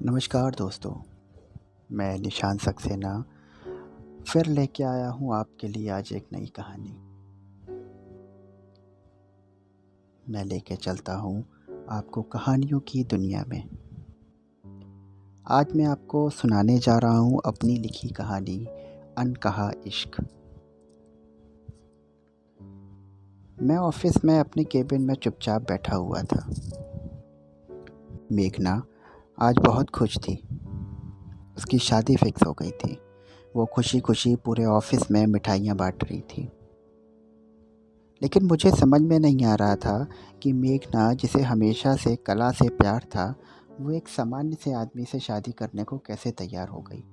नमस्कार दोस्तों, मैं निशान सक्सेना फिर लेके आया हूँ आपके लिए आज एक नई कहानी। मैं लेके चलता हूँ आपको कहानियों की दुनिया में। आज मैं आपको सुनाने जा रहा हूँ अपनी लिखी कहानी अनकहा इश्क। मैं ऑफिस में अपने केबिन में चुपचाप बैठा हुआ था। मेघना आज बहुत खुश थी। उसकी शादी फिक्स हो गई थी। वो खुशी खुशी पूरे ऑफिस में मिठाइयाँ बांट रही थी। लेकिन मुझे समझ में नहीं आ रहा था कि मेघना, जिसे हमेशा से कला से प्यार था, वो एक सामान्य से आदमी से शादी करने को कैसे तैयार हो गई।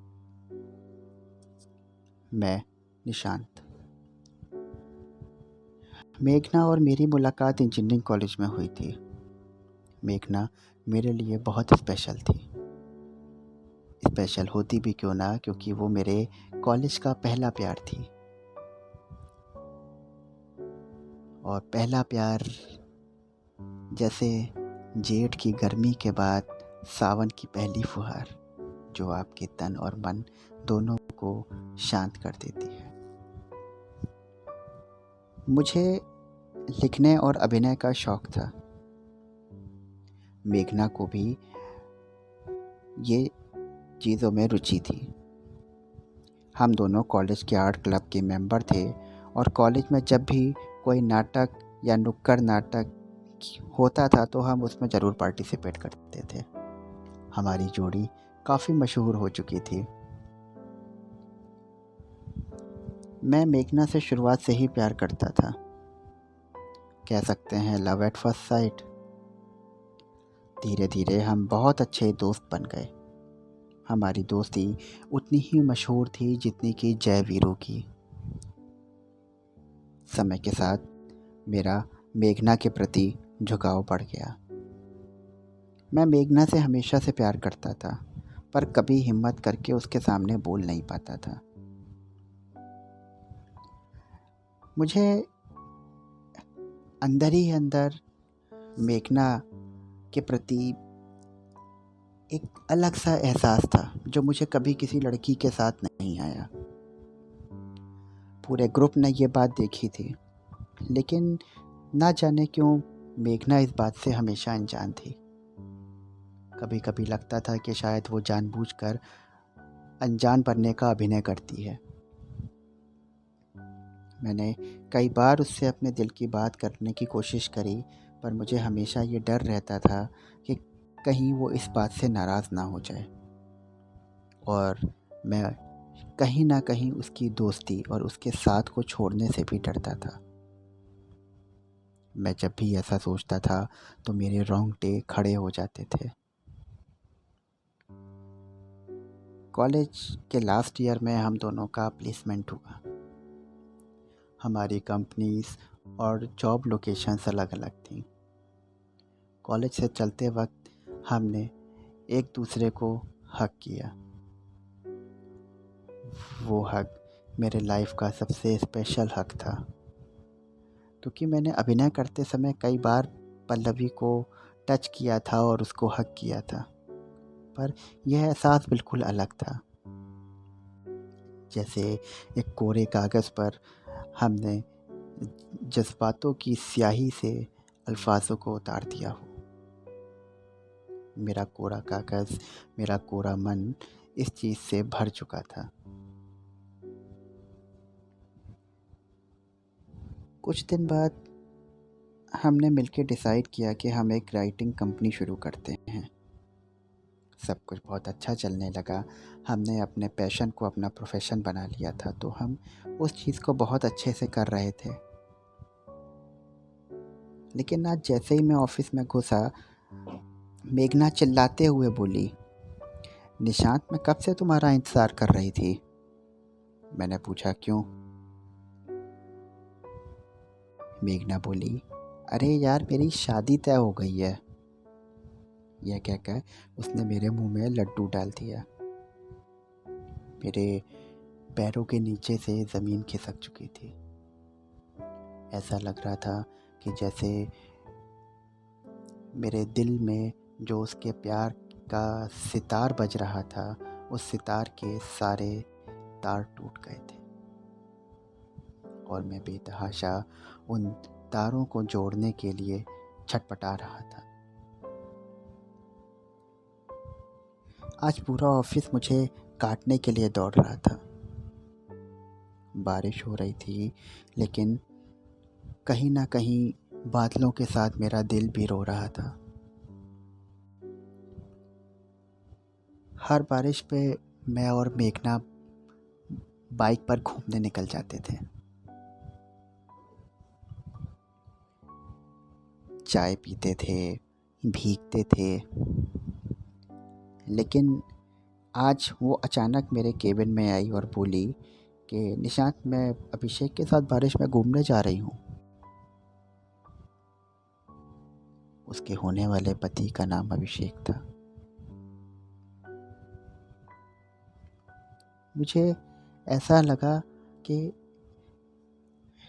मैं निशांत। मेघना और मेरी मुलाकात इंजीनियरिंग कॉलेज में हुई थी। मेघना मेरे लिए बहुत स्पेशल थी। स्पेशल होती भी क्यों ना, क्योंकि वो मेरे कॉलेज का पहला प्यार थी। और पहला प्यार जैसे जेठ की गर्मी के बाद सावन की पहली फुहार, जो आपके तन और मन दोनों को शांत कर देती है। मुझे लिखने और अभिनय का शौक था। मेघना को भी ये चीज़ों में रुचि थी। हम दोनों कॉलेज के आर्ट क्लब के मेंबर थे और कॉलेज में जब भी कोई नाटक या नुक्कड़ नाटक होता था तो हम उसमें ज़रूर पार्टिसिपेट करते थे। हमारी जोड़ी काफ़ी मशहूर हो चुकी थी। मैं मेघना से शुरुआत से ही प्यार करता था। कह सकते हैं लव एट फर्स्ट साइट। धीरे धीरे हम बहुत अच्छे दोस्त बन गए। हमारी दोस्ती उतनी ही मशहूर थी जितनी कि जय वीरों की। समय के साथ मेरा मेघना के प्रति झुकाव बढ़ गया। मैं मेघना से हमेशा से प्यार करता था, पर कभी हिम्मत करके उसके सामने बोल नहीं पाता था। मुझे अंदर ही अंदर मेघना के प्रति एक अलग सा एहसास था, जो मुझे कभी किसी लड़की के साथ नहीं आया। पूरे ग्रुप ने ये बात देखी थी, लेकिन ना जाने क्यों मेघना इस बात से हमेशा अनजान थी। कभी कभी लगता था कि शायद वो जानबूझकर अनजान बनने का अभिनय करती है। मैंने कई बार उससे अपने दिल की बात करने की कोशिश करी, पर मुझे हमेशा ये डर रहता था कि कहीं वो इस बात से नाराज़ ना हो जाए, और मैं कहीं ना कहीं उसकी दोस्ती और उसके साथ को छोड़ने से भी डरता था। मैं जब भी ऐसा सोचता था तो मेरे रोंगटे खड़े हो जाते थे। कॉलेज के लास्ट ईयर में हम दोनों का प्लेसमेंट हुआ। हमारी कंपनीज और जॉब लोकेशंस अलग अलग थीं। कॉलेज से चलते वक्त हमने एक दूसरे को हग किया। वो हग मेरे लाइफ का सबसे स्पेशल हग था, क्योंकि मैंने अभिनय करते समय कई बार पल्लवी को टच किया था और उसको हग किया था, पर यह एहसास बिल्कुल अलग था। जैसे एक कोरे कागज़ पर हमने जज्बातों की स्याही से अल्फाजों को उतार दिया हो। मेरा कोरा कागज़, मेरा कोरा मन इस चीज़ से भर चुका था। कुछ दिन बाद हमने मिलकर डिसाइड किया कि हम एक राइटिंग कंपनी शुरू करते हैं। सब कुछ बहुत अच्छा चलने लगा। हमने अपने पैशन को अपना प्रोफेशन बना लिया था, तो हम उस चीज़ को बहुत अच्छे से कर रहे थे। लेकिन आज जैसे ही मैं ऑफिस में घुसा, मेघना चिल्लाते हुए बोली, निशांत, मैं कब से तुम्हारा इंतज़ार कर रही थी। मैंने पूछा, क्यों? मेघना बोली, अरे यार, मेरी शादी तय हो गई है। यह कहकर उसने मेरे मुंह में लड्डू डाल दिया। मेरे पैरों के नीचे से ज़मीन खिसक चुकी थी। ऐसा लग रहा था कि जैसे मेरे दिल में जो उसके प्यार का सितार बज रहा था, उस सितार के सारे तार टूट गए थे और मैं बेतहाशा उन तारों को जोड़ने के लिए छटपटा रहा था। आज पूरा ऑफिस मुझे काटने के लिए दौड़ रहा था। बारिश हो रही थी, लेकिन कहीं ना कहीं बादलों के साथ मेरा दिल भी रो रहा था। हर बारिश पे मैं और मेघना बाइक पर घूमने निकल जाते थे। चाय पीते थे, भीगते थे। लेकिन आज वो अचानक मेरे केबिन में आई और बोली कि निशांत, मैं अभिषेक के साथ बारिश में घूमने जा रही हूँ। उसके होने वाले पति का नाम अभिषेक था। मुझे ऐसा लगा कि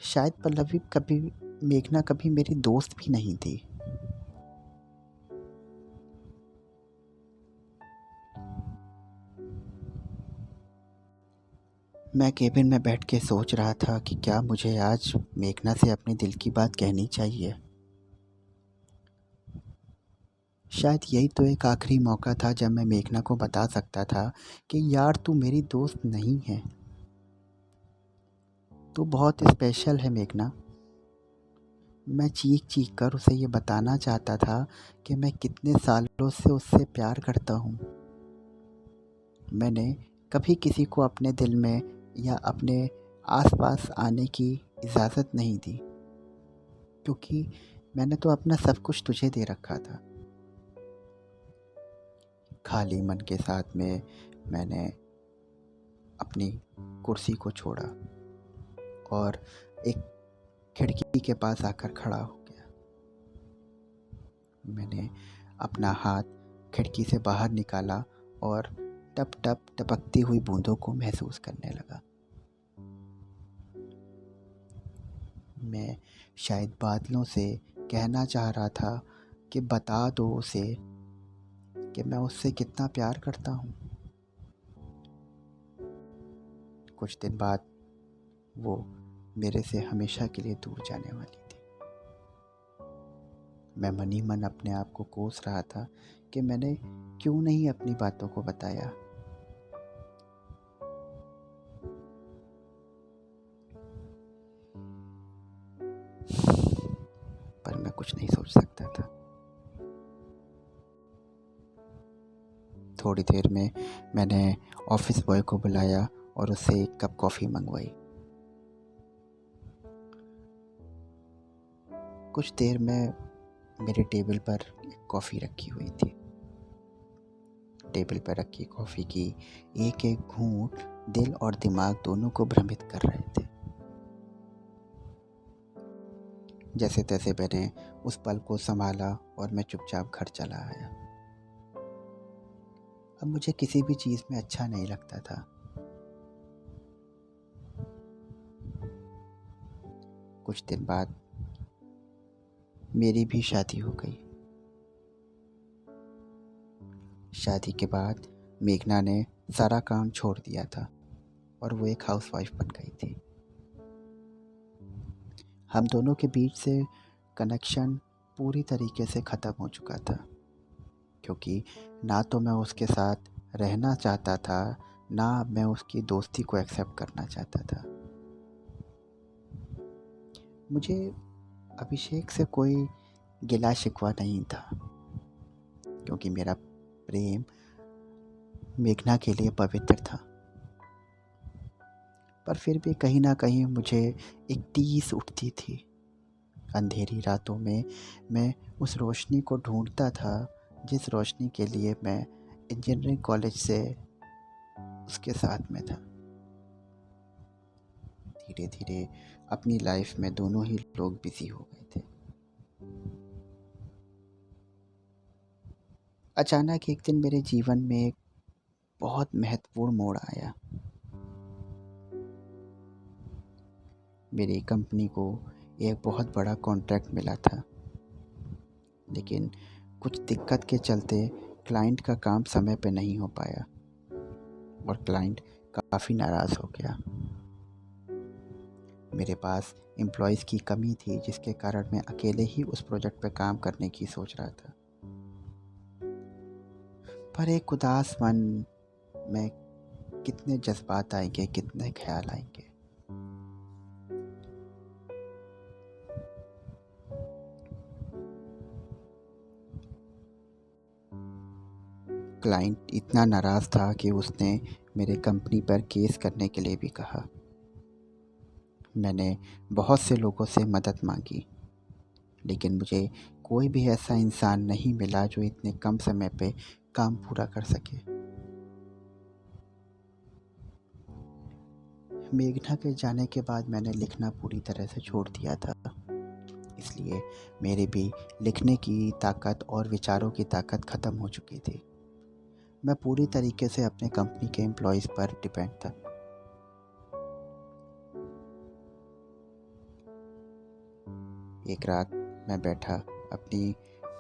शायद पल्लवी कभी, मेघना कभी मेरी दोस्त भी नहीं थी। मैं केबिन में बैठ के सोच रहा था कि क्या मुझे आज मेघना से अपने दिल की बात कहनी चाहिए। शायद यही तो एक आखिरी मौका था जब मैं मेघना को बता सकता था कि यार, तू मेरी दोस्त नहीं है, तू बहुत स्पेशल है मेघना। मैं चीख चीख कर उसे ये बताना चाहता था कि मैं कितने सालों से उससे प्यार करता हूँ। मैंने कभी किसी को अपने दिल में या अपने आसपास आने की इजाज़त नहीं दी, क्योंकि मैंने तो अपना सब कुछ तुझे दे रखा था। खाली मन के साथ में मैंने अपनी कुर्सी को छोड़ा और एक खिड़की के पास आकर खड़ा हो गया। मैंने अपना हाथ खिड़की से बाहर निकाला और टप टप टपकती हुई बूंदों को महसूस करने लगा। मैं शायद बादलों से कहना चाह रहा था कि बता दो उसे कि मैं उससे कितना प्यार करता हूँ। कुछ दिन बाद वो मेरे से हमेशा के लिए दूर जाने वाली थी। मैं मन ही मन अपने आप को कोस रहा था कि मैंने क्यों नहीं अपनी बातों को बताया। पर मैं कुछ नहीं सोच सकता था। थोड़ी देर में मैंने ऑफिस बॉय को बुलाया और उससे एक कप कॉफ़ी मंगवाई। कुछ देर में मेरे टेबल पर कॉफ़ी रखी हुई थी। टेबल पर रखी कॉफ़ी की एक एक घूंट दिल और दिमाग दोनों को भ्रमित कर रहे थे। जैसे तैसे मैंने उस पल को संभाला और मैं चुपचाप घर चला आया। अब मुझे किसी भी चीज़ में अच्छा नहीं लगता था। कुछ दिन बाद मेरी भी शादी हो गई। शादी के बाद मेघना ने सारा काम छोड़ दिया था और वो एक हाउसवाइफ बन गई थी। हम दोनों के बीच से कनेक्शन पूरी तरीके से ख़त्म हो चुका था, क्योंकि ना तो मैं उसके साथ रहना चाहता था, ना मैं उसकी दोस्ती को एक्सेप्ट करना चाहता था। मुझे अभिषेक से कोई गिला शिकवा नहीं था, क्योंकि मेरा प्रेम मेघना के लिए पवित्र था। पर फिर भी कहीं ना कहीं मुझे एक टीस उठती थी। अंधेरी रातों में मैं उस रोशनी को ढूंढता था जिस रोशनी के लिए मैं इंजीनियरिंग कॉलेज से उसके साथ में था। धीरे धीरे अपनी लाइफ में दोनों ही लोग बिजी हो गए थे। अचानक एक दिन मेरे जीवन में एक बहुत महत्वपूर्ण मोड़ आया। मेरी कंपनी को एक बहुत बड़ा कॉन्ट्रैक्ट मिला था, लेकिन कुछ दिक्कत के चलते क्लाइंट का काम समय पे नहीं हो पाया और क्लाइंट काफ़ी नाराज़ हो गया। मेरे पास एम्प्लॉइज़ की कमी थी जिसके कारण मैं अकेले ही उस प्रोजेक्ट पे काम करने की सोच रहा था। पर एक उदास मन में कितने जज़्बात आएँगे, कितने ख़्याल आएँगे। क्लाइंट इतना नाराज़ था कि उसने मेरे कंपनी पर केस करने के लिए भी कहा। मैंने बहुत से लोगों से मदद मांगी, लेकिन मुझे कोई भी ऐसा इंसान नहीं मिला जो इतने कम समय पे काम पूरा कर सके। मेघना के जाने के बाद मैंने लिखना पूरी तरह से छोड़ दिया था, इसलिए मेरी भी लिखने की ताकत और विचारों की ताकत ख़त्म हो चुकी थी। मैं पूरी तरीके से अपने कंपनी के एम्प्लॉइज़ पर डिपेंड था। एक रात मैं बैठा अपनी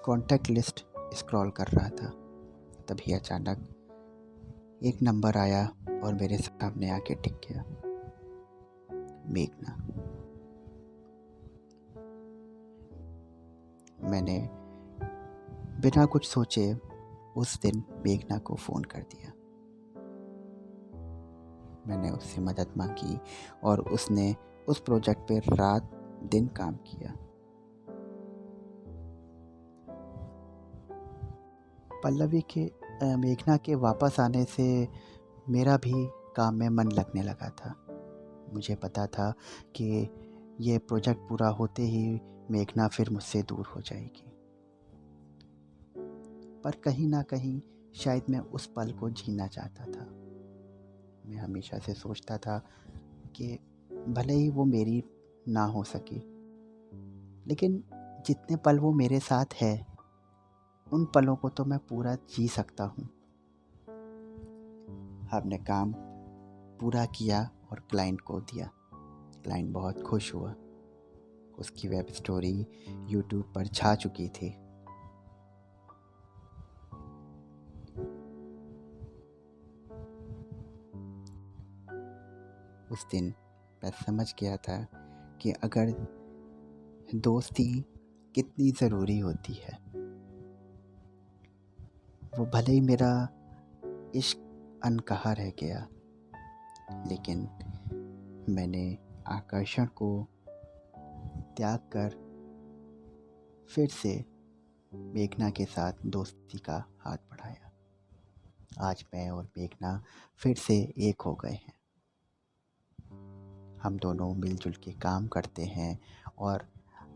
कॉन्टैक्ट लिस्ट स्क्रॉल कर रहा था, तभी अचानक एक नंबर आया और मेरे सामने आके टिक गया। मेघना। मैंने बिना कुछ सोचे उस दिन मेघना को फ़ोन कर दिया। मैंने उससे मदद मांगी और उसने उस प्रोजेक्ट पे रात दिन काम किया। मेघना के वापस आने से मेरा भी काम में मन लगने लगा था। मुझे पता था कि ये प्रोजेक्ट पूरा होते ही मेघना फिर मुझसे दूर हो जाएगी, पर कहीं ना कहीं शायद मैं उस पल को जीना चाहता था। मैं हमेशा से सोचता था कि भले ही वो मेरी ना हो सकी, लेकिन जितने पल वो मेरे साथ है उन पलों को तो मैं पूरा जी सकता हूँ। हमने काम पूरा किया और क्लाइंट को दिया। क्लाइंट बहुत खुश हुआ। उसकी वेब स्टोरी यूट्यूब पर छा चुकी थी। उस दिन मैं समझ गया था कि अगर दोस्ती कितनी ज़रूरी होती है। वो भले ही मेरा इश्क अनकहा रह गया, लेकिन मैंने आकर्षण को त्याग कर फिर से मेघना के साथ दोस्ती का हाथ बढ़ाया। आज मैं और मेघना फिर से एक हो गए हैं। हम दोनों मिलजुल के काम करते हैं और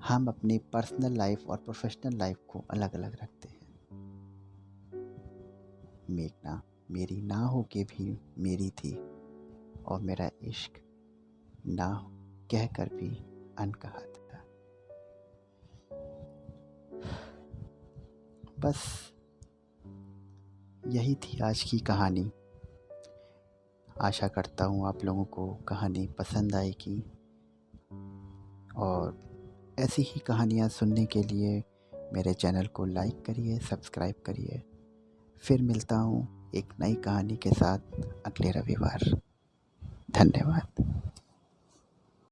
हम अपनी पर्सनल लाइफ और प्रोफेशनल लाइफ को अलग अलग रखते हैं। मेघना मेरी ना हो के भी मेरी थी और मेरा इश्क ना कहकर भी अनकहा था। बस यही थी आज की कहानी। आशा करता हूँ आप लोगों को कहानी पसंद आएगी और ऐसी ही कहानियाँ सुनने के लिए मेरे चैनल को लाइक करिए, सब्सक्राइब करिए। फिर मिलता हूँ एक नई कहानी के साथ अगले रविवार। धन्यवाद।